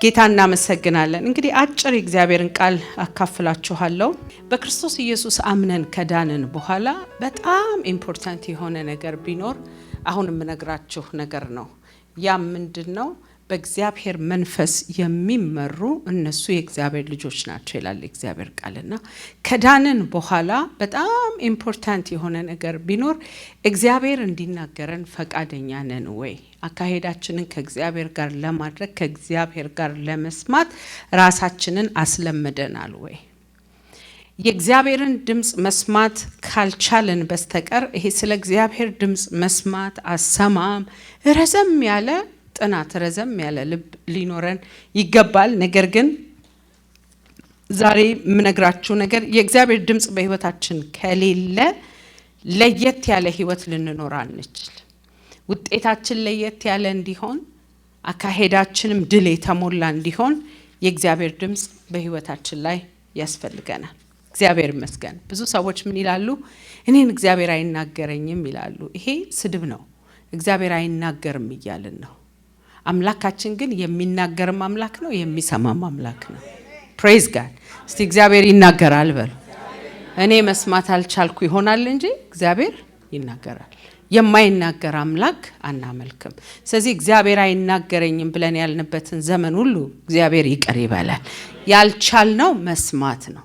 ጌታ እናመሰግናለን። እንግዲህ አጭር እግዚአብሔርን ቃል አካፍላችኋለሁ። በክርስቶስ ኢየሱስ አምነን ከዳንን በኋላ በጣም ኢምፖርታንት የሆነ ነገር ቢኖር አሁን የምነግራችሁ ነገር ነው። ያ ምንድነው? በእግዚአብሔር መንፈስ የሚመሩ እነሱ የእግዚአብሔር ልጆች ናቸው ይላል እግዚአብሔር ቃልና ከዳንን በኋላ በጣም ኢምፖርታንት የሆነ ነገር ቢኖር እግዚአብሔር እንዲናገረን ፈቃደኛ ነን ወይ? አካሄዳችንን ከእግዚአብሔር ጋር ለማድረግ ከእግዚአብሔር ጋር ለመስማት ራሳችንን አስለምደናል ወይ? የእግዚአብሔርን ድምጽ መስማት ካልቻለን በስተቀር ይሄ ስለ እግዚአብሔር ድምጽ መስማት አሰማም ረዘም ያለ ጥናት ረዘም ያለ ልብ ሊኖረን ይገባል። ነገር ግን ዛሬ የምነግራችሁ ነገር የእግዚአብሔር ድምጽ በህይወታችን ከሌለ ለየት ያለ ህይወት ልንኖር አንችል። ውጤታችን ለየት ያለ እንዲሆን አካሄዳችንም ድል የተሞላ እንዲሆን የእግዚአብሔር ድምጽ በህይወታችን ላይ ያስፈልገናል። እግዚአብሔር ይመስገን። ብዙ ሰዎች ምን ይላሉ? እኔን እግዚአብሔር አይናገረኝም ይላሉ። ይሄ ስድብ ነው። እግዚአብሔር አይናገርም ይያልን ነው። አምላካችን ግን የሚናገርም አምላክ ነው፣ የሚሰማም አምላክ ነው። ፕሬዝ ጋድ። እስቲ እግዚአብሔር ይናገራል በሉ። እኔ መስማት አልቻልኩ ይሆናል እንጂ እግዚአብሔር ይናገራል። የማይናገር አምላክ አናመልክም። ስለዚህ እግዚአብሔር አይናገረኝም ብለን ያልንበትን ዘመን ሁሉ እግዚአብሔር ይቅር ይበላል። ያልቻልነው መስማት ነው።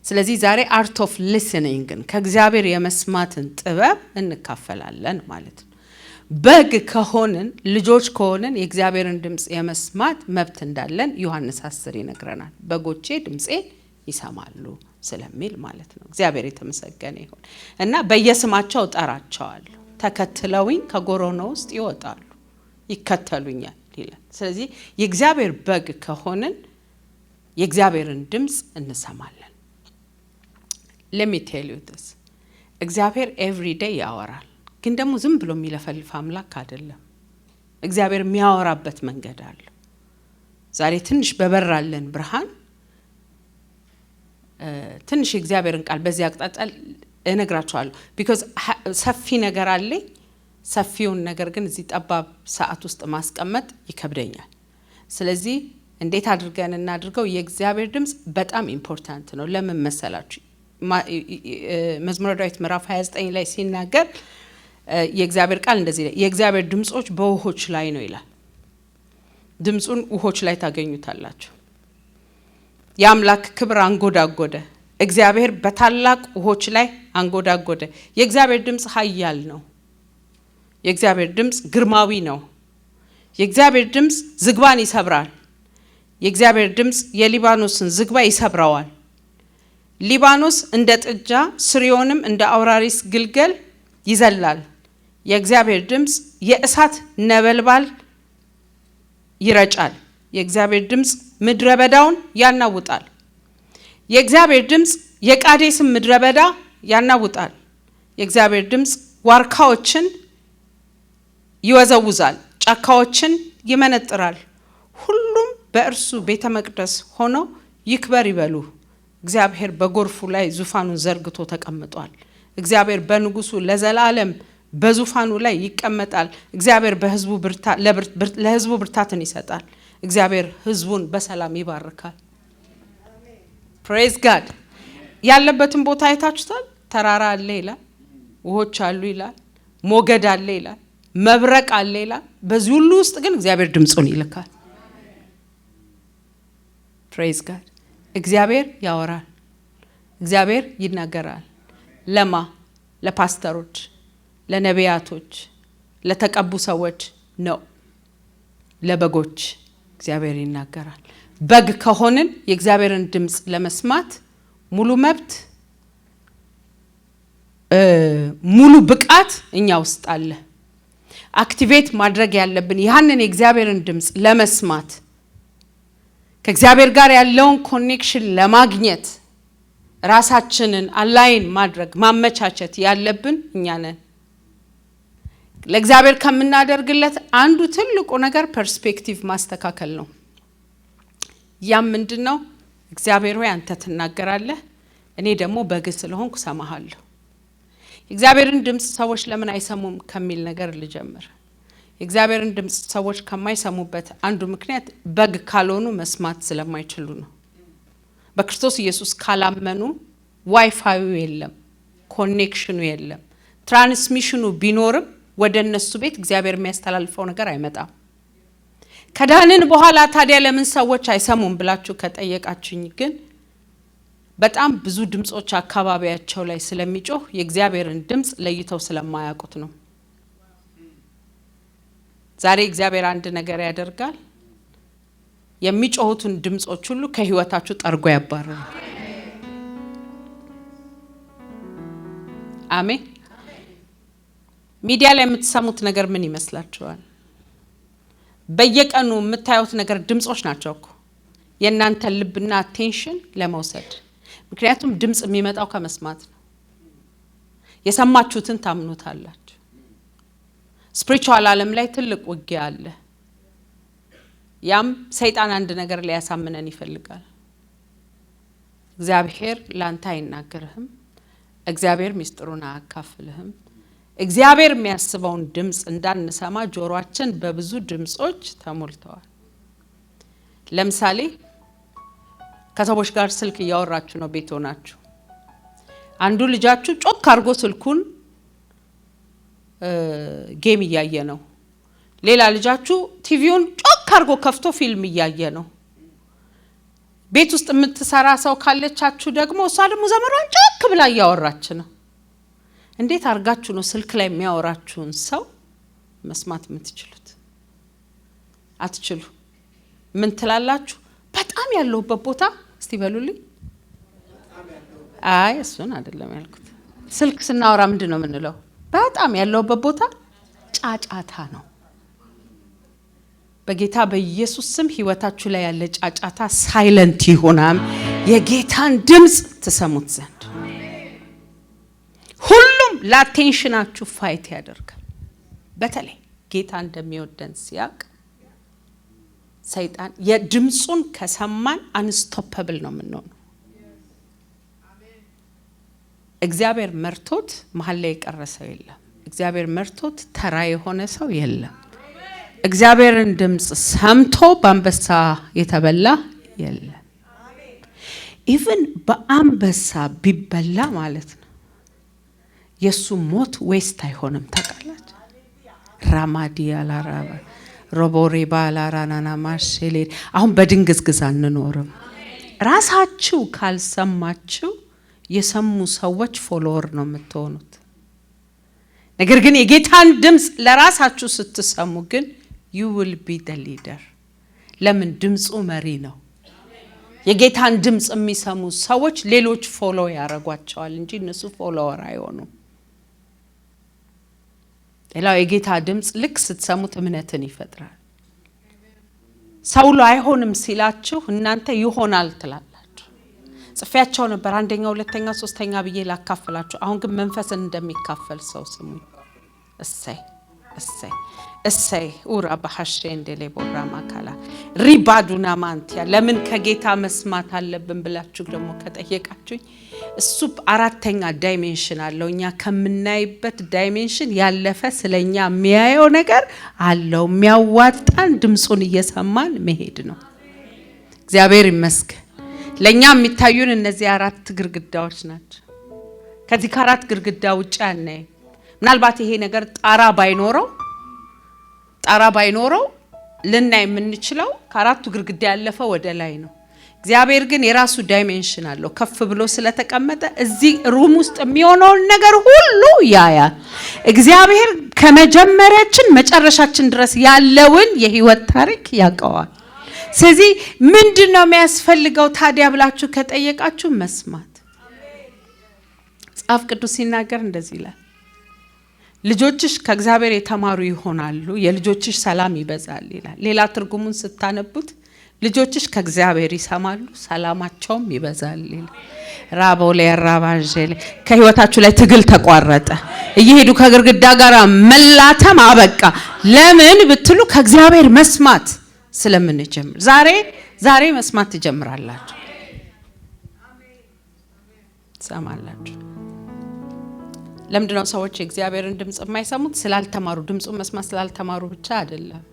ስለዚህ ዛሬ አርት ኦፍ ሊስኒንግን ከእግዚአብሔር የመስማትን ጥበብ እንካፈላለን ማለት ነው። በግ ከሆንን ልጆች ከሆንን የእግዚአብሔርን ድምጽ የመስማት መብት እንዳለን ዮሐንስ 10 ይነግረናል። በጎቼ ድምጼን ይሰማሉ ስለሚል ማለት ነው። እግዚአብሔር የተመሰገነ ይሁን እና በየስማቸው ጠራቸዋለሁ፣ ተከትለውኝ ከጎሮኖ ውስጥ ይወጣሉ፣ ይከተሉኛል ይላል። ስለዚህ የእግዚአብሔር በግ ከሆንን የእግዚአብሔርን ድምጽ እንሰማለን። let me tell you this እግዚአብሔር every day ያወራል። ግን ደግሞ ዝም ብሎ የሚለፈልፍ አምላክ አይደለም። እግዚአብሔር የሚያወራበት መንገድ አለ። ዛሬ ትንሽ በበራለን ብርሃን ትንሽ እግዚአብሔርን ቃል በዚህ አቅጣጫ እነግራችኋለሁ። because ሰፊ ነገር አለ። ሰፊውን ነገር ግን እዚህ ጠባብ ሰዓት ውስጥ ማስቀመጥ ይከብደኛል። ስለዚህ እንዴት አድርገን እናድርገው? የእግዚአብሔር ድምጽ በጣም ኢምፖርታንት ነው። ለምን መሰላችሁ? መዝሙረ ዳዊት ምዕራፍ 29 ላይ ሲናገር የእግዚአብሔር ቃል እንደዚህ ነው፣ የእግዚአብሔር ድምጾች በውሆች ላይ ነው ይላል። ድምጹን ውሆች ላይ ታገኙታላችሁ። የአምላክ ክብር አንጎዳጎደ፣ እግዚአብሔር በታላቅ ውሆች ላይ አንጎዳጎደ። የእግዚአብሔር ድምጽ ኃያል ነው። የእግዚአብሔር ድምጽ ግርማዊ ነው። የእግዚአብሔር ድምጽ ዝግባን ይሰብራል። የእግዚአብሔር ድምጽ የሊባኖስን ዝግባ ይሰብራዋል። ሊባኖስ እንደ ጥጃ ስሪዮንም እንደ አውራሪስ ግልገል ይዘላል። የእግዚአብሔር ድምጽ የእሳት ነበልባል ይረጫል። የእግዚአብሔር ድምጽ ምድረ በዳውን ያናውጣል። የእግዚአብሔር ድምጽ የቃዴስን ምድረ በዳ ያናውጣል። የእግዚአብሔር ድምጽ ዋርካዎችን ይወዘውዛል፣ ጫካዎችን ይመነጥራል። ሁሉም በእርሱ ቤተ መቅደስ ሆኖ ይክበር ይበሉ። እግዚአብሔር በጎርፉ ላይ ዙፋኑን ዘርግቶ ተቀምጧል። እግዚአብሔር በንጉሱ ለዘላለም በዙፋኑ ላይ ይቀመጣል። እግዚአብሔር በህዝቡ ለህዝቡ ብርታትን ይሰጣል። እግዚአብሔር ህዝቡን በሰላም ይባርካል። ፕሬዝ ጋድ። ያለበትን ቦታ አይታችሁታል። ተራራ አለ ይላል፣ ውሆች አሉ ይላል፣ ሞገድ አለ ይላል፣ መብረቅ አለ ይላል። በዚህ ሁሉ ውስጥ ግን እግዚአብሔር ድምጹን ይልካል። ፕሬዝ ጋድ። እግዚአብሔር ያወራል። እግዚአብሔር ይናገራል። ለማ ለፓስተሮች፣ ለነቢያቶች፣ ለተቀቡ ሰዎች ነው። ለበጎች እግዚአብሔር ይናገራል። በግ ከሆንን የእግዚአብሔርን ድምጽ ለመስማት ሙሉ መብት ሙሉ ብቃት እኛ ውስጥ አለ። አክቲቬት ማድረግ ያለብን ያንን የእግዚአብሔርን ድምጽ ለመስማት ከእግዚአብሔር ጋር ያለውን ኮኔክሽን ለማግኘት ራሳችንን አላይን ማድረግ ማመቻቸት ያለብን እኛ ነን። ለእግዚአብሔር ከምናደርግለት አንዱ ትልቁ ነገር ፐርስፔክቲቭ ማስተካከል ነው። ያ ምንድነው? እግዚአብሔር ሆይ አንተ ትናገራለህ፣ እኔ ደግሞ በግ ስለሆንኩ ሰማሃለሁ። እግዚአብሔርን ድምጽ ሰዎች ለምን አይሰሙም ከሚል ነገር ልጀምር። እግዚአብሔርን ድምጽ ሰዎች ከማይሰሙበት አንዱ ምክንያት በግ ካልሆኑ መስማት ስለማይችሉ ነው። በክርስቶስ ኢየሱስ ካላመኑ ዋይፋዩ የለም፣ ኮኔክሽኑ የለም። ትራንስሚሽኑ ቢኖርም ወደ እነሱ ቤት እግዚአብሔር የሚያስተላልፈው ነገር አይመጣም። ከዳንን በኋላ ታዲያ ለምን ሰዎች አይሰሙም ብላችሁ ከጠየቃችሁኝ ግን በጣም ብዙ ድምጾች አካባቢያቸው ላይ ስለሚጮህ የእግዚአብሔርን ድምጽ ለይተው ስለማያውቁት ነው። ዛሬ እግዚአብሔር አንድ ነገር ያደርጋል። የሚጮሁትን ድምጾች ሁሉ ከህይወታችሁ ጠርጎ ያባርራል። አሜን። ሚዲያ ላይ የምትሰሙት ነገር ምን ይመስላችኋል? በየቀኑ የምታዩት ነገር ድምጾች ናቸው እኮ የእናንተ ልብና አቴንሽን ለመውሰድ። ምክንያቱም ድምጽ የሚመጣው ከመስማት ነው። የሰማችሁትን ታምኑታላችሁ። ስፒሪቹዋል ዓለም ላይ ትልቅ ውጊያ አለ። ያም ሰይጣን አንድ ነገር ሊያሳምነን ይፈልጋል። እግዚአብሔር ላንተ አይናገርህም፣ እግዚአብሔር ሚስጥሩን አያካፍልህም። እግዚአብሔር የሚያስበውን ድምጽ እንዳንሰማ ጆሮአችን በብዙ ድምጾች ተሞልተዋል። ለምሳሌ ከሰዎች ጋር ስልክ እያወራችሁ ነው ቤት ሆናችሁ። አንዱ ልጃችሁ ጮክ አድርጎ ስልኩን ጌም እያየ ነው። ሌላ ልጃችሁ ቲቪውን ጮክ አድርጎ ከፍቶ ፊልም እያየ ነው። ቤት ውስጥ የምትሰራ ሰው ካለቻችሁ ደግሞ እሷ ደግሞ ዘመሯን ጮክ ብላ እያወራች ነው። እንዴት አርጋችሁ ነው ስልክ ላይ የሚያወራችሁን ሰው መስማት የምትችሉት? አትችሉ። ምን ትላላችሁ? በጣም ያለውበት ቦታ እስቲ በሉልኝ። አይ እሱን አይደለም ያልኩት። ስልክ ስናወራ ምንድነው የምንለው? በጣም ያለውበት ቦታ ጫጫታ ነው። በጌታ በኢየሱስ ስም ህይወታችሁ ላይ ያለ ጫጫታ ሳይለንት ይሆናል፣ የጌታን ድምጽ ትሰሙት ዘንድ። ሁሉም ለአቴንሽናችሁ ፋይት ያደርጋል። በተለይ ጌታ እንደሚወደን ሲያቅ ሰይጣን የድምጹን ከሰማን አንስቶፐብል ነው የምንሆነው። እግዚአብሔር መርቶት መሀል ላይ የቀረ ሰው የለም። እግዚአብሔር መርቶት ተራ የሆነ ሰው የለም። እግዚአብሔርን ድምጽ ሰምቶ በአንበሳ የተበላ የለም። ኢቭን በአንበሳ ቢበላ ማለት ነው የሱ ሞት ዌስት አይሆንም። ታውቃላችሁ? ራማዲያ ላራባ ሮቦሬ ባላራናና ማርሼሌ አሁን በድንግዝግዝ አንኖርም። ራሳችሁ ካልሰማችሁ የሰሙ ሰዎች ፎሎወር ነው የምትሆኑት። ነገር ግን የጌታን ድምጽ ለራሳችሁ ስትሰሙ ግን you will be the leader። ለምን? ድምጹ መሪ ነው። የጌታን ድምጽ የሚሰሙ ሰዎች ሌሎች ፎሎ ያረጓቸዋል እንጂ እነሱ ፎሎወር አይሆኑም። ሌላው የጌታ ድምጽ ልክ ስትሰሙት እምነትን ይፈጥራል። ሰው አይሆንም ሲላችሁ እናንተ ይሆናል ትላላችሁ። ጽፌያቸው ነበር አንደኛ፣ ሁለተኛ፣ ሶስተኛ ብዬ ላካፍላችሁ። አሁን ግን መንፈስን እንደሚካፈል ሰው ስሙ። እሰይ እሰይ እሰይ ኡራ በሐሽን ደሌቦራ ማካላ ሪባዱና ማንቲያ። ለምን ከጌታ መስማት አለብን ብላችሁ ደግሞ ከጠየቃችሁኝ እሱ አራተኛ ዳይሜንሽን አለው። እኛ ከምናይበት ዳይሜንሽን ያለፈ ስለኛ የሚያየው ነገር አለው። የሚያዋጣን ድምጹን እየሰማን መሄድ ነው። እግዚአብሔር ይመስገን። ለኛ የሚታዩን እነዚህ አራት ግርግዳዎች ናቸው። ከዚህ ከአራት ግርግዳ ውጪ አናይ። ምናልባት ይሄ ነገር ጣራ ባይኖረው ልናይ የምንችለው ከአራቱ ግርግዳ ያለፈ ወደ ላይ ነው። እግዚአብሔር ግን የራሱ ዳይሜንሽን አለው። ከፍ ብሎ ስለተቀመጠ እዚህ ሩም ውስጥ የሚሆነውን ነገር ሁሉ ያያል። እግዚአብሔር ከመጀመሪያችን መጨረሻችን ድረስ ያለውን የህይወት ታሪክ ያውቀዋል። ስለዚህ ምንድነው የሚያስፈልገው ታዲያ ብላችሁ ከጠየቃችሁ መስማት። መጽሐፍ ቅዱስ ሲናገር እንደዚህ ይላል፣ ልጆችሽ ከእግዚአብሔር የተማሩ ይሆናሉ፣ የልጆችሽ ሰላም ይበዛል ይላል። ሌላ ትርጉሙን ስታነቡት ልጆችሽ ከእግዚአብሔር ይሰማሉ፣ ሰላማቸውም ይበዛል ይላል። ራቦሌ ራባጄሌ ከህይወታችሁ ላይ ትግል ተቋረጠ። እየሄዱ ከግርግዳ ጋር መላተም አበቃ። ለምን ብትሉ ከእግዚአብሔር መስማት ስለምንጀምር። ዛሬ መስማት ትጀምራላችሁ። ሰማላችሁ። ለምንድነው ሰዎች የእግዚአብሔርን ድምጽ የማይሰሙት? ስላልተማሩ፣ ድምጹን መስማት ስላልተማሩ ብቻ አይደለም፣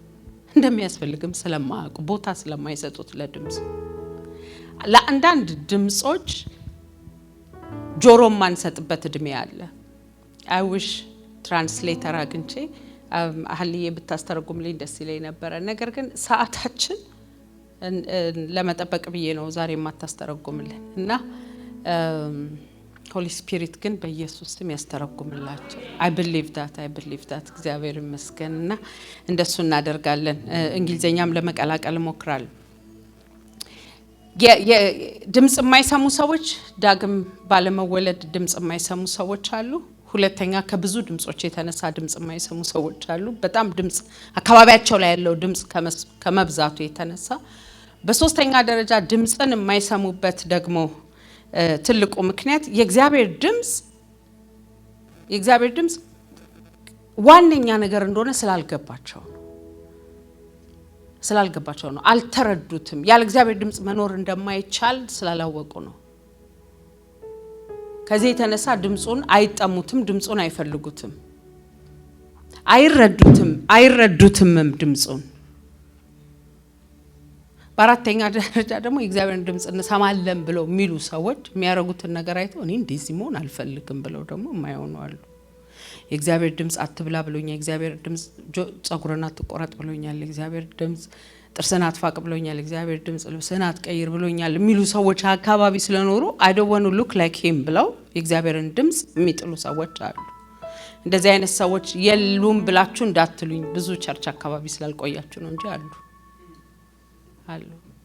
እንደሚያስፈልግም ስለማያውቁ፣ ቦታ ስለማይሰጡት ለድምጽ። ለአንዳንድ ድምጾች ጆሮ ማንሰጥበት እድሜ አለ። አይውሽ ትራንስሌተር አግኝቼ አህልዬ ብታስተረጉምልኝ ደስ ይለኝ ነበረ። ነገር ግን ሰዓታችን ለመጠበቅ ብዬ ነው ዛሬ የማታስተረጉምልን እና ሆሊ ስፒሪት ግን በኢየሱስ ስም ያስተረጉምላቸው። አይ ቢሊቭ ዳት እግዚአብሔር ይመስገንና እንደሱ እናደርጋለን። እንግሊዘኛም ለመቀላቀል ሞክራለሁ። ድምጽ የማይሰሙ ሰዎች፣ ዳግም ባለመወለድ ድምጽ የማይሰሙ ሰዎች አሉ። ሁለተኛ ከብዙ ድምጾች የተነሳ ድምጽ የማይሰሙ ሰዎች አሉ። በጣም ድምጽ አካባቢያቸው ላይ ያለው ድምጽ ከመብዛቱ የተነሳ። በሶስተኛ ደረጃ ድምጽን የማይሰሙበት ደግሞ ትልቁ ምክንያት የእግዚአብሔር ድምጽ ዋነኛ ነገር እንደሆነ ስላልገባቸው ነው። አልተረዱትም። ያለ እግዚአብሔር ድምጽ መኖር እንደማይቻል ስላላወቁ ነው። ከዚህ የተነሳ ድምጹን አይጠሙትም፣ ድምጹን አይፈልጉትም፣ አይረዱትምም ድምጹን። በአራተኛ ደረጃ ደግሞ የእግዚአብሔርን ድምጽ እንሰማለን ብለው የሚሉ ሰዎች የሚያረጉትን ነገር አይተው እኔ እንደዚህ መሆን አልፈልግም ብለው ደግሞ የማይሆኑ አሉ። የእግዚአብሔር ድምጽ አትብላ ብሎኛል፣ የእግዚአብሔር ድምጽ ጸጉርህን አትቆረጥ ብሎኛል፣ የእግዚአብሔር ድምጽ ጥርስህን አትፋቅ ብሎኛል፣ የእግዚአብሔር ድምጽ ልብስህን አትቀይር ብሎኛል የሚሉ ሰዎች አካባቢ ስለኖሩ I don't want to look like him ብለው የእግዚአብሔርን ድምጽ የሚጥሉ ሰዎች አሉ። እንደዚህ አይነት ሰዎች የሉም ብላችሁ እንዳትሉኝ፣ ብዙ ቸርች አካባቢ ስላልቆያችሁ ነው እንጂ አሉ።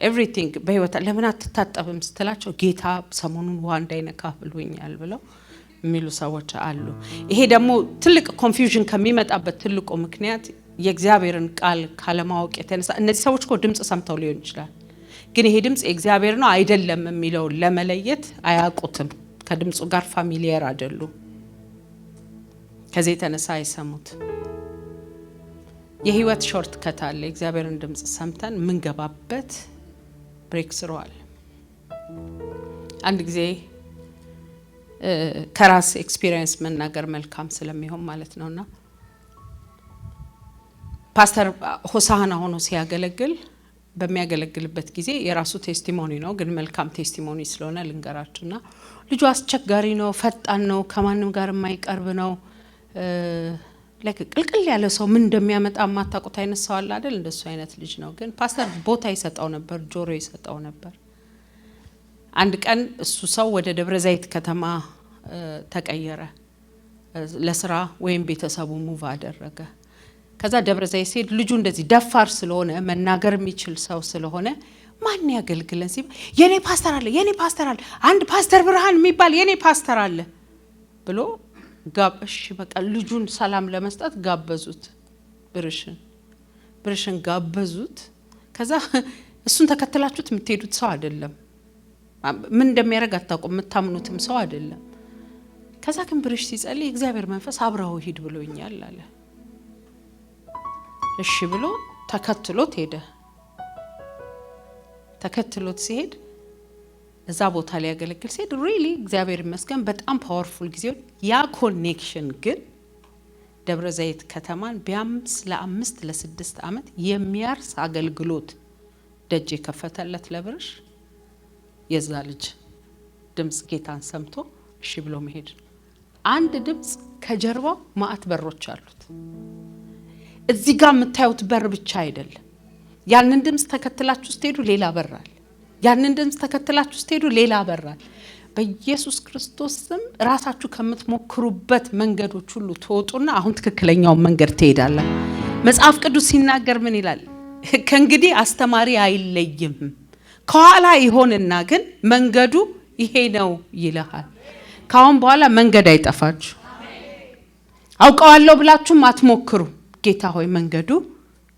ኤቭሪቲንግ በህይወት ለምን አትታጠብም ስትላቸው ጌታ ሰሞኑን ውሃ እንዳይነካ ብሎኛል ብለው የሚሉ ሰዎች አሉ። ይሄ ደግሞ ትልቅ ኮንፊውዥን ከሚመጣበት ትልቁ ምክንያት የእግዚአብሔርን ቃል ካለማወቅ የተነሳ። እነዚህ ሰዎች እኮ ድምጽ ሰምተው ሊሆን ይችላል፣ ግን ይሄ ድምጽ የእግዚአብሔር ነው አይደለም የሚለው ለመለየት አያውቁትም። ከድምጹ ጋር ፋሚሊየር አይደሉም። ከዚህ የተነሳ አይሰሙት። የህይወት ሾርት ከት አለ። የእግዚአብሔርን ድምጽ ሰምተን ምን ገባበት ብሬክ ስሩ አለ። አንድ ጊዜ ከራስ ኤክስፒሪየንስ መናገር መልካም ስለሚሆን ማለት ነውና ፓስተር ሆሳና ሆኖ ሲያገለግል በሚያገለግልበት ጊዜ የራሱ ቴስቲሞኒ ነው፣ ግን መልካም ቴስቲሞኒ ስለሆነ ልንገራችሁና ልጁ አስቸጋሪ ነው፣ ፈጣን ነው፣ ከማንም ጋር የማይቀርብ ነው። ቅልቅል ያለ ሰው ምን እንደሚያመጣ ማታውቁት አይነት ሰው አለ አይደል? እንደሱ አይነት ልጅ ነው። ግን ፓስተር ቦታ ይሰጣው ነበር፣ ጆሮ ይሰጣው ነበር። አንድ ቀን እሱ ሰው ወደ ደብረ ዘይት ከተማ ተቀየረ ለስራ፣ ወይም ቤተሰቡ ሙቭ አደረገ። ከዛ ደብረ ዘይት ሲሄድ ልጁ እንደዚህ ደፋር ስለሆነ መናገር የሚችል ሰው ስለሆነ ማን ያገልግለን ሲባል የኔ ፓስተር አለ፣ አንድ ፓስተር ብርሃን የሚባል የኔ ፓስተር አለ ብሎ ጋበሽ። በቃ ልጁን ሰላም ለመስጠት ጋበዙት። ብርሽን ጋበዙት። ከዛ እሱን ተከትላችሁት የምትሄዱት ሰው አይደለም፣ ምን እንደሚያደርግ አታውቁም፣ የምታምኑትም ሰው አይደለም። ከዛ ግን ብርሽ ሲጸልይ እግዚአብሔር መንፈስ አብረው ሂድ ብሎኛል አለ። እሺ ብሎ ተከትሎት ሄደ። ተከትሎት ሲሄድ እዛ ቦታ ላይ ያገለግል ሲሄድ ሪሊ እግዚአብሔር ይመስገን በጣም ፓወርፉል ጊዜው። ያ ኮኔክሽን ግን ደብረ ዘይት ከተማን ቢያምስ ለ5 ለ6 አመት የሚያርስ አገልግሎት ደጅ የከፈተለት ለብርሽ የዛ ልጅ ድምጽ ጌታን ሰምቶ እሺ ብሎ መሄድ። አንድ ድምጽ ከጀርባው ማአት በሮች አሉት። እዚህ ጋር የምታዩት በር ብቻ አይደለም። ያንን ድምጽ ተከትላችሁ ስትሄዱ ሌላ በር አለ። ያንን ድምጽ ተከትላችሁ ስትሄዱ ሌላ በር አለ። በኢየሱስ ክርስቶስ ስም ራሳችሁ ከምትሞክሩበት መንገዶች ሁሉ ተወጡና አሁን ትክክለኛው መንገድ ትሄዳላችሁ። መጽሐፍ ቅዱስ ሲናገር ምን ይላል? ከእንግዲህ አስተማሪ አይለይም፣ ከኋላ ይሆንና ግን መንገዱ ይሄ ነው ይልሃል። ካሁን በኋላ መንገድ አይጠፋችሁ። አውቀዋለሁ ብላችሁም አትሞክሩ። ጌታ ሆይ መንገዱ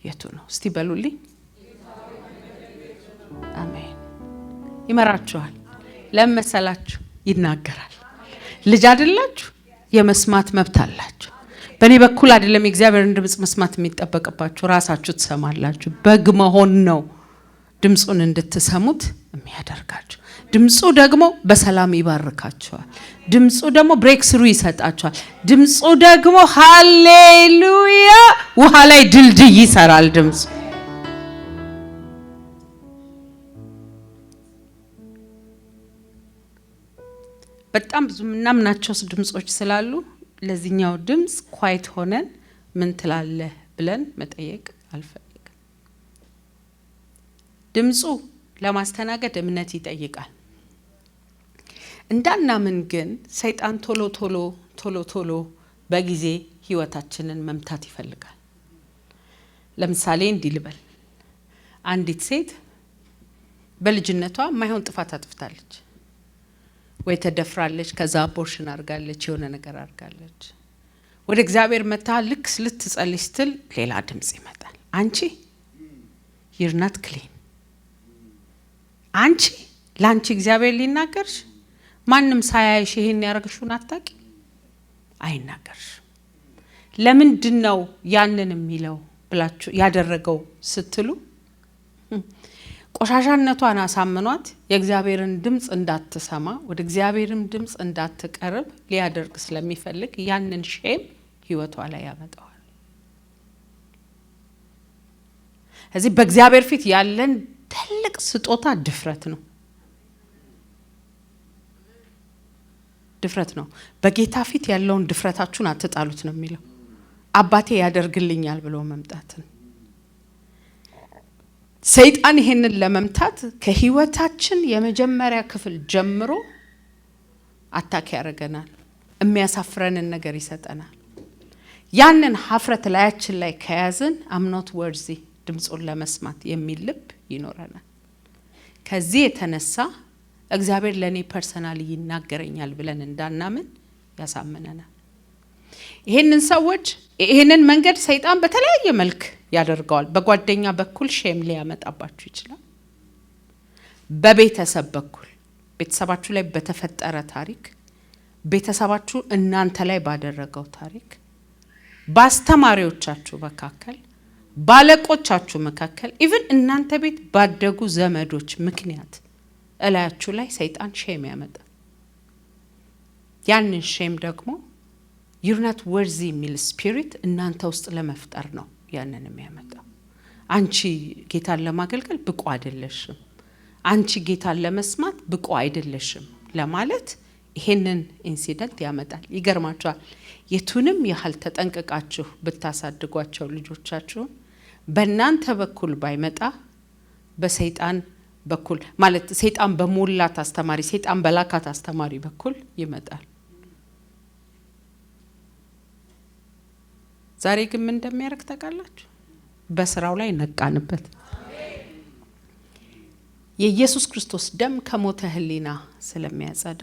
የቱ ነው? እስቲ በሉልኝ። አሜን። ይመራችኋል። ለመሰላችሁ ይናገራል። ልጅ አይደላችሁ? የመስማት መብት አላችሁ። በእኔ በኩል አይደለም የእግዚአብሔርን ድምጽ መስማት የሚጠበቅባችሁ፣ ራሳችሁ ትሰማላችሁ። በግ መሆን ነው ድምጹን እንድትሰሙት የሚያደርጋችሁ። ድምጹ ደግሞ በሰላም ይባርካቸዋል። ድምጹ ደግሞ ብሬክ ስሩ ይሰጣቸዋል። ድምጹ ደግሞ ሃሌሉያ ውሃ ላይ ድልድይ ይሰራል። ድምጹ በጣም ብዙ ምናምናቸው ድምጾች ስላሉ ለዚህኛው ድምጽ ኳይት ሆነን ምን ትላለህ ብለን መጠየቅ አልፈልግም። ድምጹ ለማስተናገድ እምነት ይጠይቃል። እንዳናምን ግን ሰይጣን ቶሎ በጊዜ ህይወታችንን መምታት ይፈልጋል። ለምሳሌ እንዲህ ልበል፣ አንዲት ሴት በልጅነቷ ማይሆን ጥፋት አጥፍታለች፣ ወይ ተደፍራለች፣ ከዛ አቦርሽን አርጋለች፣ የሆነ ነገር አርጋለች። ወደ እግዚአብሔር መታ ልክ ልትጸልይ ስትል ሌላ ድምጽ ይመጣል። አንቺ you're not clean፣ አንቺ ላንቺ እግዚአብሔር ሊናገርሽ ማንም ሳያይሽ ይሄን ያርግሽውን አታቂ አይናገርሽ። ለምንድነው ያንን የሚለው ብላችሁ ያደረገው ስትሉ ቆሻሻነቷን አሳምኗት የእግዚአብሔርን ድምጽ እንዳትሰማ ወደ እግዚአብሔርም ድምጽ እንዳትቀርብ ሊያደርግ ስለሚፈልግ ያንን ሼም ህይወቷ ላይ ያመጣዋል። እዚህ በእግዚአብሔር ፊት ያለን ትልቅ ስጦታ ድፍረት ነው። ድፍረት ነው። በጌታ ፊት ያለውን ድፍረታችሁን አትጣሉት ነው የሚለው። አባቴ ያደርግልኛል ብሎ መምጣትን ሰይጣን ይሄንን ለመምታት ከህይወታችን የመጀመሪያ ክፍል ጀምሮ አታክ ያደርገናል። የሚያሳፍረንን ነገር ይሰጠናል። ያንን ሀፍረት ላያችን ላይ ከያዝን I'm not worthy ድምጹን ለመስማት የሚል ልብ ይኖረናል። ከዚህ የተነሳ እግዚአብሔር ለኔ ፐርሰናሊ ይናገረኛል ብለን እንዳናምን ያሳምነናል። ይሄንን መንገድ ሰይጣን በተለያየ መልክ ያደርገዋል። በጓደኛ በኩል ሼም ሊያመጣባችሁ ይችላል። በቤተሰብ በኩል ቤተሰባችሁ ላይ በተፈጠረ ታሪክ፣ ቤተሰባችሁ እናንተ ላይ ባደረገው ታሪክ፣ በአስተማሪዎቻችሁ መካከል፣ ባለቆቻችሁ መካከል፣ ኢቭን እናንተ ቤት ባደጉ ዘመዶች ምክንያት እላያችሁ ላይ ሰይጣን ሼም ያመጣል። ያንን ሼም ደግሞ you're not worthy የሚል ስፒሪት እናንተ ውስጥ ለመፍጠር ነው ያንን የሚያመጣው። አንቺ ጌታን ለማገልገል ብቁ አይደለሽም፣ አንቺ ጌታን ለመስማት ብቁ አይደለሽም ለማለት ይሄንን ኢንሲደንት ያመጣል። ይገርማችኋል፣ የቱንም ያህል ተጠንቅቃችሁ ብታሳድጓቸው ልጆቻችሁን በእናንተ በኩል ባይመጣ በሰይጣን በኩል ማለት ሰይጣን በሞላት አስተማሪ፣ ሰይጣን በላካት አስተማሪ በኩል ይመጣል። ዛሬ ግን ምን እንደሚያደርግ ታውቃላችሁ? በስራው ላይ ነቃንበት። የኢየሱስ ክርስቶስ ደም ከሞተ ህሊና ስለሚያጸዳ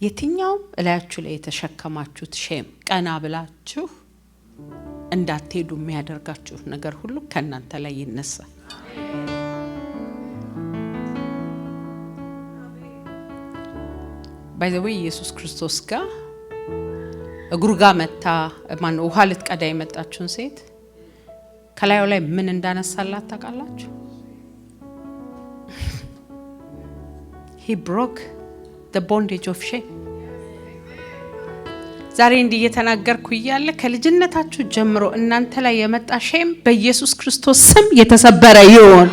የትኛውም እላያችሁ ላይ የተሸከማችሁት ሼም ቀና ብላችሁ እንዳትሄዱ የሚያደርጋችሁ ነገር ሁሉ ከእናንተ ላይ ይነሳል። ባይ ዘ ዌይ ኢየሱስ ክርስቶስ ጋር እግሩ ጋር መታ ማን ውሃ ልትቀዳ የመጣችውን ሴት ከላዩ ላይ ምን እንዳነሳላት ታውቃላችሁ? He broke the bondage of shame። ዛሬ እንዲህ እየተናገርኩ እያለ ከልጅነታችሁ ጀምሮ እናንተ ላይ የመጣ ሼም በኢየሱስ ክርስቶስ ስም የተሰበረ ይሁን።